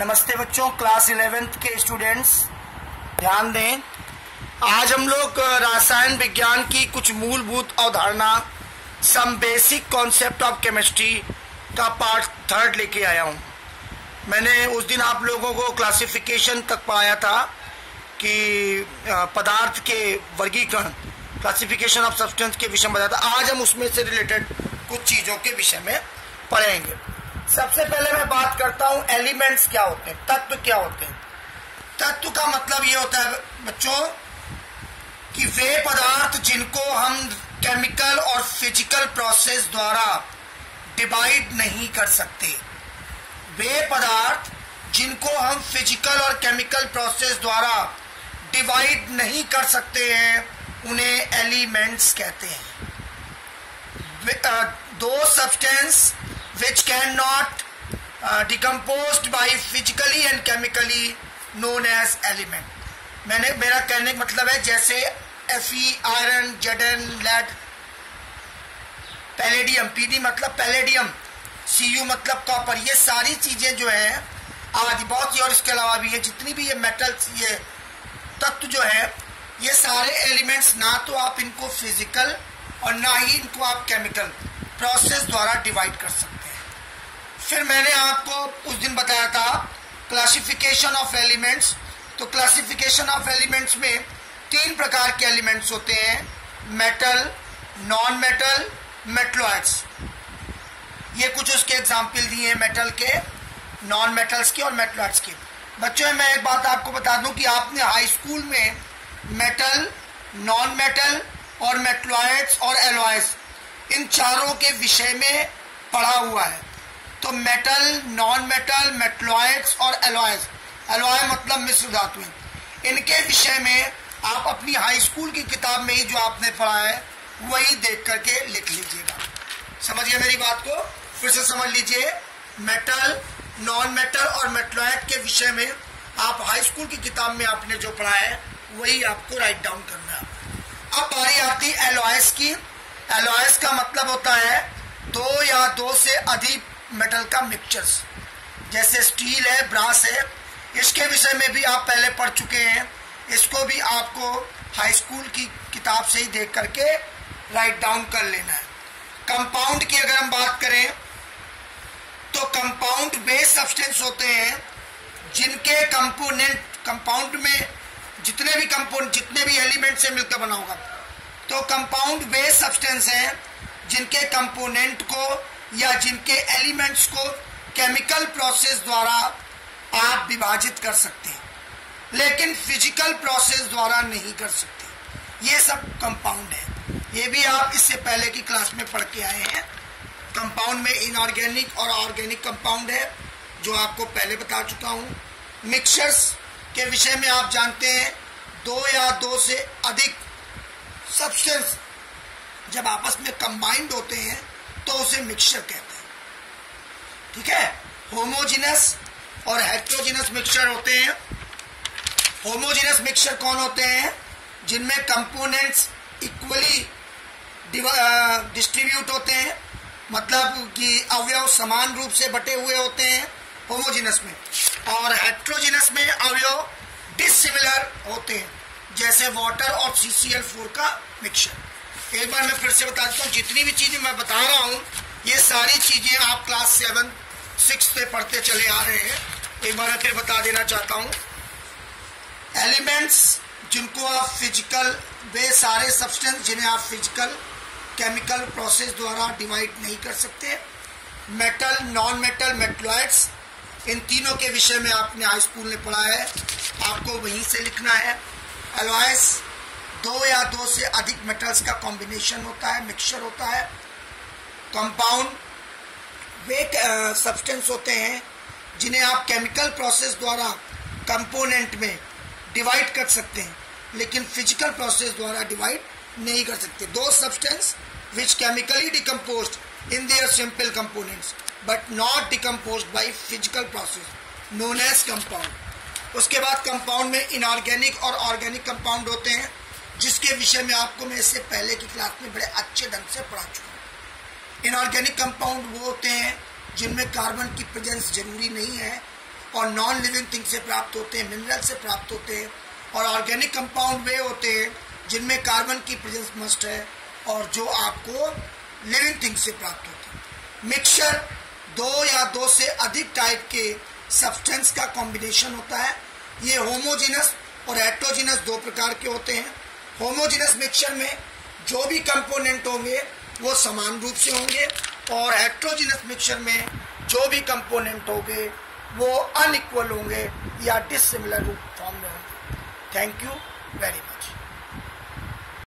नमस्ते बच्चों, class 11th के स्टूडेंट्स ध्यान दें। आज हम लोग रसायन विज्ञान की कुछ मूलभूत अवधारणा, some basic concept of chemistry का पार्ट 3 लेके आया हूँ। मैंने उस दिन आप लोगों को क्लासिफिकेशन तक पाया था कि पदार्थ के वर्गीकरण, क्लासिफिकेशन ऑफ सब्सटेंस के विषय में बताया था। आज हम उसमें से रिलेटेड कुछ चीज़ों के विषय में पढ़ेंगे। सबसे पहले मैं बात करता हूं एलिमेंट्स क्या होते हैं, तत्व क्या होते हैं। तत्व का मतलब ये होता है बच्चों कि वे पदार्थ जिनको हम केमिकल और फिजिकल प्रोसेस द्वारा डिवाइड नहीं कर सकते, वे पदार्थ जिनको हम फिजिकल और केमिकल प्रोसेस द्वारा डिवाइड नहीं कर सकते हैं, उन्हें एलिमेंट्स कहते हैं। दो substance which cannot decomposed by physically and chemically known as element। मेरा कहने का मतलब है जैसे Fe, iron, Zn, lead, palladium, Pd मतलब पैलेडियम, Cu मतलब कॉपर, ये सारी चीजें जो है आदि बहुत ही और इसके अलावा भी है जितनी भी ये मेटल्स, ये तत्व जो है, ये सारे एलिमेंट्स ना तो आप इनको फिजिकल और ना ही इनको आप केमिकल प्रोसेस द्वारा डिवाइड कर सकते हैं। फिर मैंने आपको उस दिन बताया था क्लासिफिकेशन ऑफ एलिमेंट्स। तो क्लासिफिकेशन ऑफ एलिमेंट्स में 3 प्रकार के एलिमेंट्स होते हैं: मेटल, नॉन मेटल, मेटलॉइड्स। ये कुछ उसके एग्जाम्पल दिए हैं मेटल के, नॉन मेटल्स के और मेटलॉइड्स के। बच्चों मैं एक बात आपको बता दूं कि आपने हाई स्कूल में मेटल, नॉन मेटल और मेटलॉइड्स और एलॉयज, इन चारों के विषय में पढ़ा हुआ है। तो मेटल, नॉन मेटल, मेटलॉइड्स और एलॉयज, एलॉय मतलब मिश्र धातुएं, इनके विषय में आप अपनी हाई स्कूल की किताब में ही जो आपने पढ़ा है वही देख करके लिख लीजिएगा। समझिए मेरी बात को, फिर से समझ लीजिए। मेटल, नॉन मेटल और मेटलॉइड के विषय में आप हाई स्कूल की किताब में आपने जो पढ़ा है वही आपको राइट डाउन करना है। अब बारी आती है एलॉयज की। एलॉयज का मतलब होता है 2 या 2 से अधिक मेटल का मिक्सचर्स, जैसे स्टील है, ब्रास है। इसके विषय में भी आप पहले पढ़ चुके हैं, इसको भी आपको हाई स्कूल की किताब से ही देख करके राइट डाउन कर लेना है। कंपाउंड की अगर हम बात करें तो कंपाउंड बेस सब्सटेंस होते हैं जिनके कंपोनेंट, कंपाउंड में जितने भी एलिमेंट से मिलकर बना होगा, तो कंपाउंड बेस सब्सटेंस हैं जिनके कंपोनेंट को या जिनके एलिमेंट्स को केमिकल प्रोसेस द्वारा आप विभाजित कर सकते हैं, लेकिन फिजिकल प्रोसेस द्वारा नहीं कर सकते। ये सब कंपाउंड है। ये भी आप इससे पहले की क्लास में पढ़ के आए हैं। कंपाउंड में इनऑर्गेनिक और ऑर्गेनिक कंपाउंड है जो आपको पहले बता चुका हूँ। मिक्सचर्स के विषय में आप जानते हैं 2 या 2 से अधिक सब्सटेंस जब आपस में कंबाइंड होते हैं तो उसे मिक्सचर कहते हैं। ठीक है। होमोजेनस और हेटेरोजेनस मिक्सचर होते हैं। होमोजेनस मिक्सचर कौन होते हैं? जिनमें कंपोनेंट्स इक्वली डिस्ट्रीब्यूट होते हैं, मतलब कि अवयव समान रूप से बटे हुए होते हैं होमोजेनस में। और हेटेरोजेनस में अवयव डिसिमिलर होते हैं, जैसे वाटर और CCl4 का मिक्सचर। एक बार मैं फिर से बता देता हूँ, जितनी भी चीजें मैं बता रहा हूँ ये सारी चीजें आप क्लास 7, 6 से पढ़ते चले आ रहे हैं। एक बार मैं फिर बता देना चाहता हूँ। एलिमेंट्स जिनको आप फिजिकल, वे सारे सब्सटेंस जिन्हें आप फिजिकल केमिकल प्रोसेस द्वारा डिवाइड नहीं कर सकते। मेटल, नॉन मेटल, मेटलॉइड्स, इन तीनों के विषय में आपने हाई स्कूल में पढ़ा है, आपको वहीं से लिखना है। एलॉयज 2 या 2 से अधिक मेटल्स का कॉम्बिनेशन होता है, मिक्सचर होता है। कंपाउंड वे सब्सटेंस होते हैं जिन्हें आप केमिकल प्रोसेस द्वारा कंपोनेंट में डिवाइड कर सकते हैं, लेकिन फिजिकल प्रोसेस द्वारा डिवाइड नहीं कर सकते। 2 substance which chemically decomposed in their simple components but not decomposed by physical process known as compound. उसके बाद कंपाउंड में इनऑर्गेनिक और ऑर्गेनिक कंपाउंड होते हैं, जिसके विषय में आपको मैं इससे पहले की क्लास में बड़े अच्छे ढंग से पढ़ा चुका हूँ। इनऑर्गेनिक कंपाउंड वो होते हैं जिनमें कार्बन की प्रेजेंस जरूरी नहीं है, और नॉन लिविंग थिंग से प्राप्त होते हैं, मिनरल से प्राप्त होते हैं, और ऑर्गेनिक कंपाउंड वे होते हैं जिनमें कार्बन की प्रेजेंस मस्ट है और जो आपको लिविंग थिंग से प्राप्त होते हैं। मिक्सचर दो या दो से अधिक टाइप के सब्सटेंस का कॉम्बिनेशन होता है। ये होमोजेनस और हेटेरोजेनस दो प्रकार के होते हैं। होमोजेनस मिक्सचर में जो भी कंपोनेंट होंगे वो समान रूप से होंगे और हेटेरोजेनस मिक्सचर में जो भी कंपोनेंट होंगे वो अनइक्वल होंगे या डिसिमिलर रूप फॉर्म में होंगे। Thank you very much.